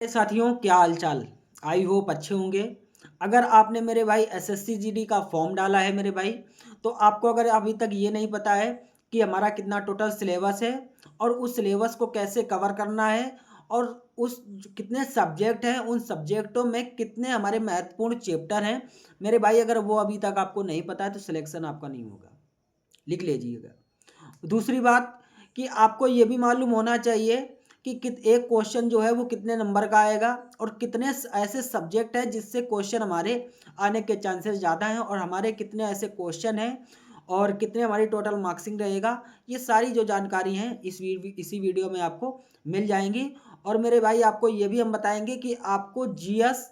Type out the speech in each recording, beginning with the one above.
साथियों, क्या हाल चाल। आई होप अच्छे होंगे। अगर आपने मेरे भाई एसएससी जीडी का फॉर्म डाला है मेरे भाई, तो आपको अगर अभी तक ये नहीं पता है कि हमारा कितना टोटल सिलेबस है और उस सिलेबस को कैसे कवर करना है और उस कितने सब्जेक्ट हैं, उन सब्जेक्टों में कितने हमारे महत्वपूर्ण चैप्टर हैं मेरे भाई, अगर वो अभी तक आपको नहीं पता है तो सिलेक्शन आपका नहीं होगा। लिख लीजिएगा। दूसरी बात कि आपको ये भी मालूम होना चाहिए कि एक क्वेश्चन जो है वो कितने नंबर का आएगा और कितने ऐसे सब्जेक्ट है जिससे क्वेश्चन हमारे आने के चांसेस ज़्यादा हैं और हमारे कितने ऐसे क्वेश्चन हैं और कितने हमारी टोटल मार्क्सिंग रहेगा। ये सारी जो जानकारी हैं इसी वीडियो में आपको मिल जाएंगी। और मेरे भाई आपको ये भी हम बताएंगे कि आपको जीएस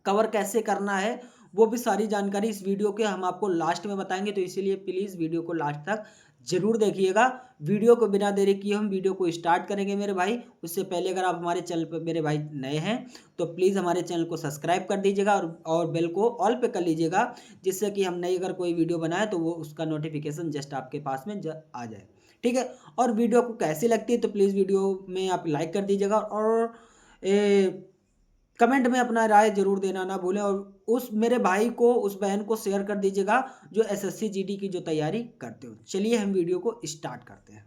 कवर कैसे करना है, वो भी सारी जानकारी इस वीडियो के हम आपको लास्ट में बताएंगे। तो इसीलिए प्लीज़ वीडियो को लास्ट तक जरूर देखिएगा। वीडियो को बिना देरी किए हम वीडियो को स्टार्ट करेंगे मेरे भाई। उससे पहले अगर आप हमारे चैनल पर मेरे भाई नए हैं तो प्लीज़ हमारे चैनल को सब्सक्राइब कर दीजिएगा और बेल को ऑल पे कर लीजिएगा, जिससे कि हम नई अगर कोई वीडियो बनाए तो वो उसका नोटिफिकेशन जस्ट आपके पास में आ जाए। ठीक है। और वीडियो को कैसी लगती है तो प्लीज़ वीडियो में आप लाइक कर दीजिएगा और कमेंट में अपना राय जरूर देना ना भूलें और उस मेरे भाई को, उस बहन को शेयर कर दीजिएगा जो एसएससी जीडी की जो तैयारी करते हो। चलिए हम वीडियो को स्टार्ट करते हैं।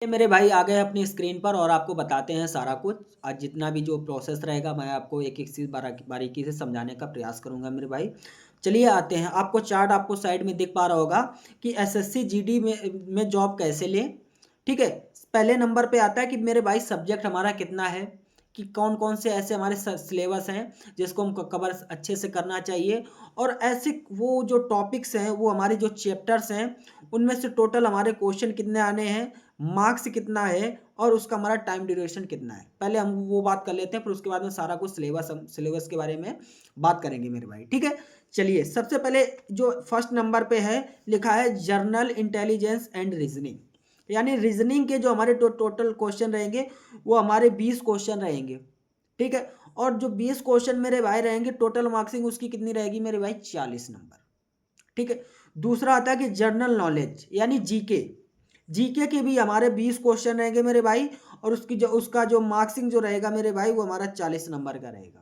ये मेरे भाई आ गए अपनी स्क्रीन पर और आपको बताते हैं सारा कुछ। आज जितना भी जो प्रोसेस रहेगा मैं आपको एक एक चीज़ बारीकी से समझाने का प्रयास करूंगा मेरे भाई। चलिए आते हैं। आपको चार्ट आपको साइड में दिख पा रहा होगा कि एसएससी जीडी में जॉब कैसे लें। ठीक है। पहले नंबर पे आता है कि मेरे भाई सब्जेक्ट हमारा कितना है, कि कौन कौन से ऐसे हमारे सिलेबस हैं जिसको हमको कवर अच्छे से करना चाहिए और ऐसे वो जो टॉपिक्स हैं, वो हमारे जो चैप्टर्स हैं, उनमें से टोटल हमारे क्वेश्चन कितने आने हैं, मार्क्स कितना है और उसका हमारा टाइम ड्यूरेशन कितना है। पहले हम वो बात कर लेते हैं, फिर उसके बाद में सारा कुछ सिलेबस के बारे में बात करेंगे मेरे भाई। ठीक है। चलिए सबसे पहले जो फर्स्ट नंबर पे है लिखा है जर्नल इंटेलिजेंस एंड रीजनिंग, यानी रीजनिंग के जो हमारे टोटल क्वेश्चन रहेंगे वो हमारे 20 क्वेश्चन रहेंगे। ठीक है। और जो 20 क्वेश्चन मेरे भाई रहेंगे, टोटल मार्क्सिंग उसकी कितनी रहेगी मेरे भाई, 40 नंबर। ठीक है। दूसरा आता है कि जनरल नॉलेज यानी जीके। जीके के भी हमारे 20 क्वेश्चन रहेंगे मेरे भाई और उसका जो मार्क्सिंग जो रहेगा मेरे भाई वो हमारा 40 नंबर का रहेगा।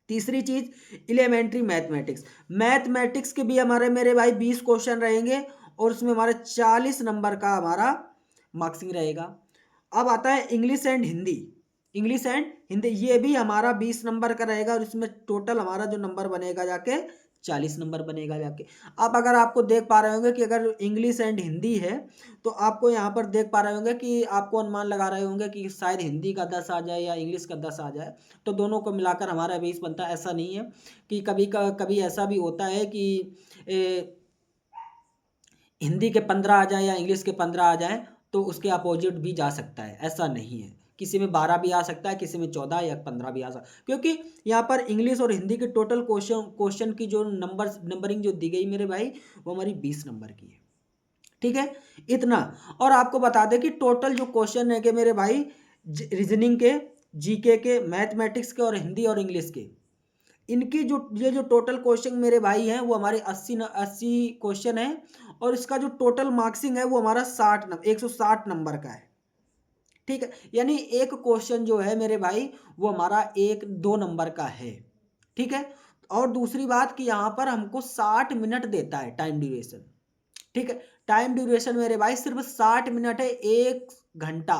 तीसरी चीज एलिमेंट्री मैथमेटिक्स। मैथमेटिक्स के भी हमारे मेरे भाई 20 क्वेश्चन रहेंगे और उसमें हमारे 40 नंबर का हमारा मार्क्सिंग रहेगा। अब आता है English and Hindi. English and Hindi ये भी हमारा 20 नंबर का रहेगा और इसमें टोटल हमारा जो नंबर बनेगा जाके 40 नंबर बनेगा जाके। अब अगर आपको देख पा रहे होंगे कि अगर इंग्लिश एंड हिंदी है तो आपको यहाँ पर देख पा रहे होंगे कि आपको अनुमान लगा रहे होंगे कि शायद हिंदी का 10 आ जाए या इंग्लिश का 10 आ जाए, तो दोनों को मिलाकर हमारा 20 बनता है। ऐसा नहीं है कि कभी ऐसा भी होता है कि हिंदी के 15 आ जाए या इंग्लिश के 15 आ जाए तो उसके अपोजिट भी जा सकता है। ऐसा नहीं है, किसी में 12 भी आ सकता है, किसी में 14 या 15 भी आ सकता है, क्योंकि यहाँ पर इंग्लिश और हिंदी के टोटल क्वेश्चन की जो नंबरिंग जो दी गई मेरे भाई वो हमारी 20 नंबर की है। ठीक है। इतना। और आपको बता दें कि टोटल जो क्वेश्चन है कि मेरे भाई रीजनिंग के, जीके के, मैथमेटिक्स के और हिंदी और इंग्लिश के, इनकी जो टोटल क्वेश्चन मेरे भाई हैं वो हमारे 80 क्वेश्चन है और इसका जो टोटल मार्क्सिंग है वो हमारा 160 नंबर का है। ठीक है। यानी एक क्वेश्चन जो है मेरे भाई वो हमारा 1-2 नंबर का है। ठीक है। और दूसरी बात कि यहाँ पर हमको 60 मिनट देता है टाइम ड्यूरेशन। ठीक है। टाइम ड्यूरेशन मेरे भाई सिर्फ 60 मिनट है, 1 घंटा।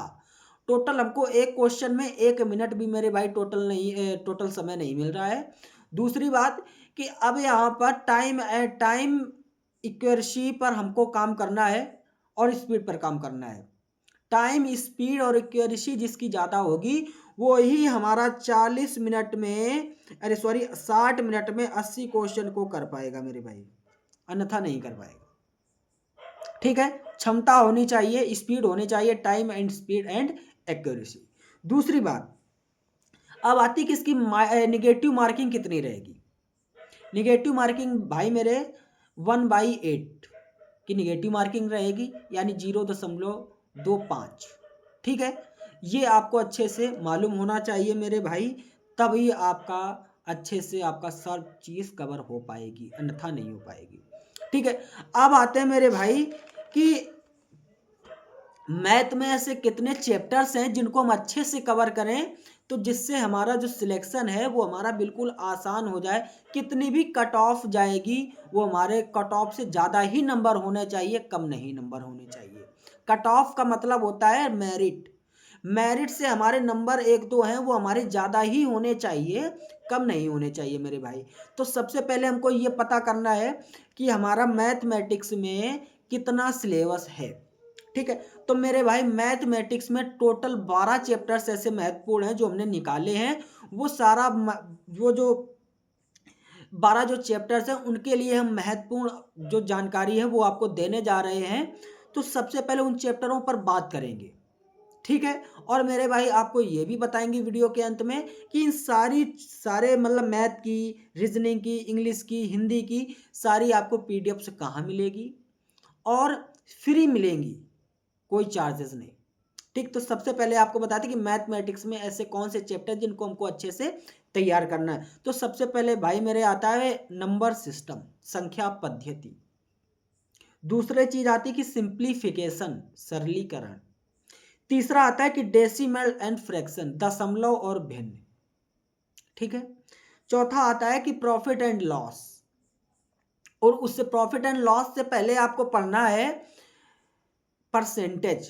टोटल हमको एक क्वेश्चन में 1 मिनट भी मेरे भाई टोटल समय नहीं मिल रहा है। दूसरी बात कि अब यहाँ पर टाइम इक्वेसी पर हमको काम करना है और स्पीड पर काम करना है। टाइम स्पीड और एक्यूरेसी जिसकी ज़्यादा होगी वो ही हमारा 40 मिनट में, अरे सॉरी 60 मिनट में 80 क्वेश्चन को कर पाएगा मेरे भाई, अन्यथा नहीं कर पाएगा। ठीक है। क्षमता होनी चाहिए, स्पीड होनी चाहिए, time and speed and accuracy. दूसरी बात अब आती कि इसकी निगेटिव मार्किंग कितनी रहेगी। निगेटिव मार्किंग भाई मेरे 1/8 की निगेटिव मार्किंग रहेगी, यानी 0.25। ठीक है। ये आपको अच्छे से मालूम होना चाहिए मेरे भाई, तभी आपका अच्छे से आपका सब चीज़ कवर हो पाएगी, अन्यथा नहीं हो पाएगी। ठीक है, अब आते हैं मेरे भाई कि मैथ में ऐसे कितने चैप्टर्स हैं जिनको हम अच्छे से कवर करें तो जिससे हमारा जो सिलेक्शन है वो हमारा बिल्कुल आसान हो जाए। कितनी भी कट ऑफ जाएगी वो हमारे कट ऑफ से ज़्यादा ही नंबर होने चाहिए, कम नहीं नंबर होने चाहिए। कट ऑफ का मतलब होता है मेरिट। मेरिट से हमारे नंबर एक दो हैं वो हमारे ज़्यादा ही होने चाहिए, कम नहीं होने चाहिए मेरे भाई। तो सबसे पहले हमको ये पता करना है कि हमारा मैथमेटिक्स में कितना सिलेबस है। ठीक है, तो मेरे भाई मैथमेटिक्स में टोटल 12 चैप्टर्स ऐसे महत्वपूर्ण हैं जो हमने निकाले हैं। वो सारा वो जो 12 जो चैप्टर्स हैं उनके लिए हम महत्वपूर्ण जो जानकारी है वो आपको देने जा रहे हैं। तो सबसे पहले उन चैप्टरों पर बात करेंगे। ठीक है, और मेरे भाई आपको ये भी बताएंगे वीडियो के अंत में कि इन सारे मतलब मैथ की, रीजनिंग की, इंग्लिश की, हिंदी की सारी आपको पीडीएफ से कहाँ मिलेगी और फ्री मिलेंगी, कोई चार्जेस नहीं। ठीक, तो सबसे पहले आपको बताते कि मैथमेटिक्स में ऐसे कौन से चैप्टर जिनको हमको अच्छे से तैयार करना है। तो सबसे पहले भाई मेरे आता है नंबर सिस्टम, संख्या पद्धति। दूसरे चीज आती है कि सिंप्लीफिकेशन, सरलीकरण। तीसरा आता है कि डेसिमल एंड फ्रैक्शन, दशमलव और भिन्न। ठीक है, चौथा आता है कि प्रॉफिट एंड लॉस, और उससे प्रॉफिट एंड लॉस से पहले आपको पढ़ना है परसेंटेज।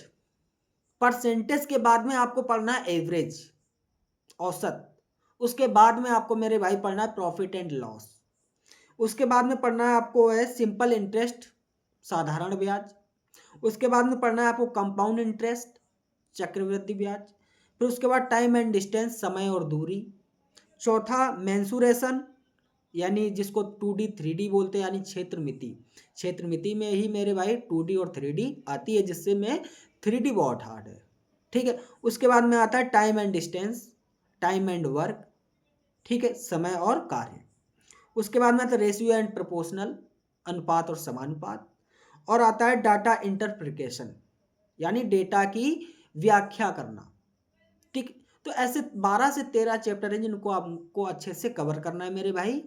परसेंटेज के बाद में आपको पढ़ना है एवरेज, औसत। उसके बाद में आपको मेरे भाई पढ़ना है प्रॉफिट एंड लॉस। उसके बाद में पढ़ना है आपको है सिंपल इंटरेस्ट, साधारण ब्याज। उसके बाद में पढ़ना है आपको कंपाउंड इंटरेस्ट, चक्रवृद्धि ब्याज। फिर उसके बाद टाइम एंड डिस्टेंस, समय और दूरी। चौथा मेंसुरेशन, यानी जिसको 2D 3D बोलते हैं, यानी क्षेत्र मिति। क्षेत्र मिति में ही मेरे भाई 2D और 3D आती है, जिससे में 3D बहुत हार्ड है। ठीक है, उसके बाद में आता है time and distance, time and work. ठीक है, समय और कार्य। उसके बाद में आता है रेशियो एंड प्रोपोर्शनल, अनुपात और समानुपात। और आता है डाटा इंटरप्रिटेशन, यानी डेटा की व्याख्या करना। ठीक, तो ऐसे 12 से 13 चैप्टर हैं जिनको आपको अच्छे से कवर करना है मेरे भाई।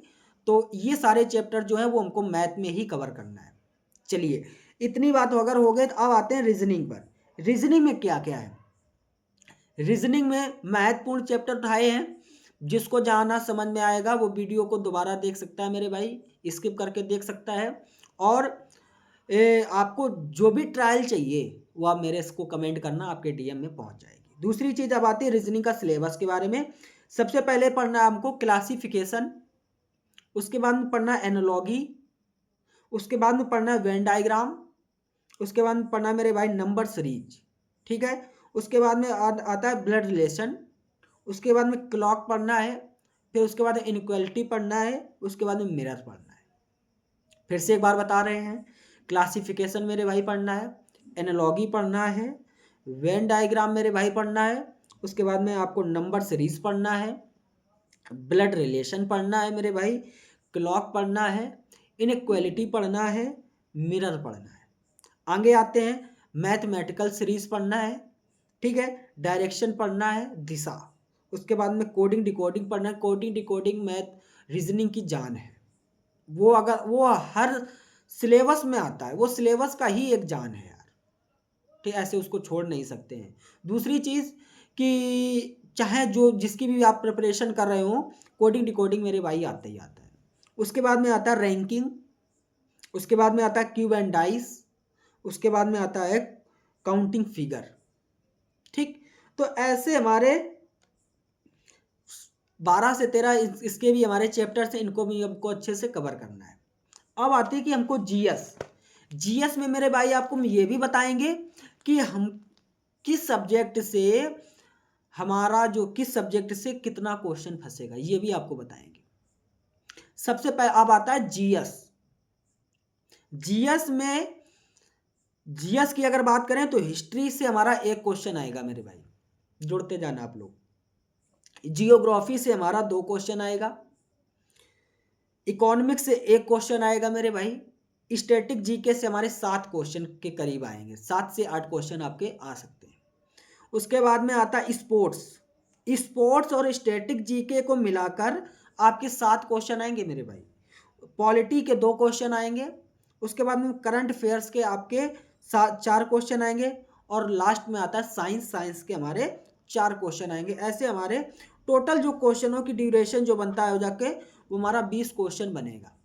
तो ये सारे चैप्टर जो है वो हमको मैथ में ही कवर करना है। चलिए, इतनी बात अगर हो गई तो अब आते हैं रीजनिंग पर। रीजनिंग में क्या क्या है। रीजनिंग में महत्वपूर्ण चैप्टर उठाए हैं, जिसको जानना समझ में आएगा वो वीडियो को दोबारा देख सकता है मेरे भाई, स्किप करके देख सकता है। और आपको जो भी ट्रायल चाहिए वो आप मेरे इसको कमेंट करना, आपके डीएम में पहुंच जाएगी। दूसरी चीज़ अब आती है रीजनिंग का सिलेबस के बारे में। सबसे पहले पढ़ना है हमको क्लासिफिकेशन। उसके बाद में पढ़ना है एनालॉगी। उसके बाद में पढ़ना है वेन डायग्राम। उसके बाद में पढ़ना है मेरे भाई नंबर सीरीज। ठीक है, उसके बाद में आता है ब्लड रिलेशन। उसके बाद में क्लॉक पढ़ना है। फिर उसके बाद इनक्वलिटी पढ़ना है। उसके बाद में मिरर पढ़ना है। फिर से एक बार बता रहे हैं, क्लासिफिकेशन मेरे भाई पढ़ना है, एनालॉगी पढ़ना है, वेन डायग्राम मेरे भाई पढ़ना है। उसके बाद में आपको नंबर सीरीज पढ़ना है, ब्लड रिलेशन पढ़ना है मेरे भाई, क्लॉक पढ़ना है, इनइक्वालिटी पढ़ना है, मिरर पढ़ना है। आगे आते हैं, मैथमेटिकल सीरीज पढ़ना है। ठीक है, डायरेक्शन पढ़ना है, दिशा। उसके बाद में कोडिंग डिकोडिंग पढ़ना है। कोडिंग डिकोडिंग मैथ रीजनिंग की जान है। वो अगर वो हर सिलेबस में आता है, वो सिलेबस का ही एक जान है यार। ठीक, ऐसे उसको छोड़ नहीं सकते हैं। दूसरी चीज़ कि चाहे जो जिसकी भी आप प्रिपरेशन कर रहे हो, कोडिंग डिकोडिंग मेरे भाई आता ही आता है। उसके बाद में आता है रैंकिंग। उसके बाद में आता है क्यूब एंड डाइस। उसके बाद में आता है काउंटिंग फिगर। ठीक, तो ऐसे हमारे 12 से 13 इसके भी हमारे चैप्टर्स हैं, इनको भी हमको अच्छे से कवर करना है। अब आती है कि हमको जीएस। जीएस में मेरे भाई आपको हम ये भी बताएंगे कि हम किस सब्जेक्ट से हमारा जो किस सब्जेक्ट से कितना क्वेश्चन फंसेगा, ये भी आपको बताएंगे। सबसे पहले अब आता है जीएस। जीएस में जीएस की अगर बात करें तो हिस्ट्री से हमारा एक क्वेश्चन आएगा मेरे भाई, जुड़ते जाना आप लोग। जियोग्राफी से हमारा 2 क्वेश्चन आएगा। इकोनॉमिक्स से 1 क्वेश्चन आएगा मेरे भाई। स्टैटिक जीके से हमारे 7 क्वेश्चन के करीब आएंगे, 7 से 8 क्वेश्चन आपके आ सकते हैं। उसके बाद में आता है स्पोर्ट्स। स्पोर्ट्स और स्टैटिक जीके को मिलाकर आपके 7 क्वेश्चन आएंगे मेरे भाई। पॉलिटी के 2 क्वेश्चन आएंगे। उसके बाद में करंट अफेयर्स के आपके 4 क्वेश्चन आएंगे और लास्ट में आता है साइंस के हमारे 4 क्वेश्चन आएंगे। ऐसे हमारे टोटल जो क्वेश्चनों की ड्यूरेशन जो बनता है हो जाके वो हमारा 20 क्वेश्चन बनेगा।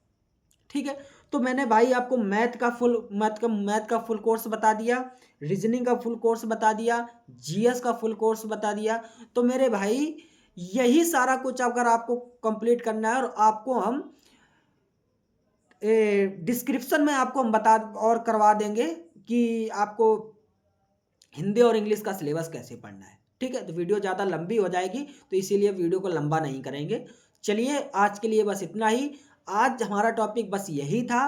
ठीक है, तो मैंने भाई आपको मैथ का फुल कोर्स बता दिया, रीजनिंग का फुल कोर्स बता दिया, जीएस का फुल कोर्स बता दिया। तो मेरे भाई यही सारा कुछ अगर आपको कंप्लीट करना है और आपको हम डिस्क्रिप्शन में आपको हम बता और करवा देंगे कि आपको हिंदी और इंग्लिश का सिलेबस कैसे पढ़ना है। ठीक है, तो वीडियो ज़्यादा लंबी हो जाएगी तो इसीलिए वीडियो को लंबा नहीं करेंगे। चलिए आज के लिए बस इतना ही। आज हमारा टॉपिक बस यही था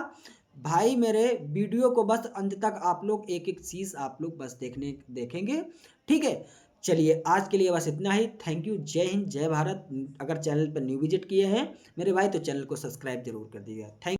भाई। मेरे वीडियो को बस अंत तक आप लोग एक एक चीज़ आप लोग बस देखेंगे। ठीक है, चलिए आज के लिए बस इतना ही। Thank you. जय हिंद, जय भारत। अगर चैनल पर न्यू विजिट किए हैं मेरे भाई तो चैनल को सब्सक्राइब जरूर कर दीजिएगा। थैंक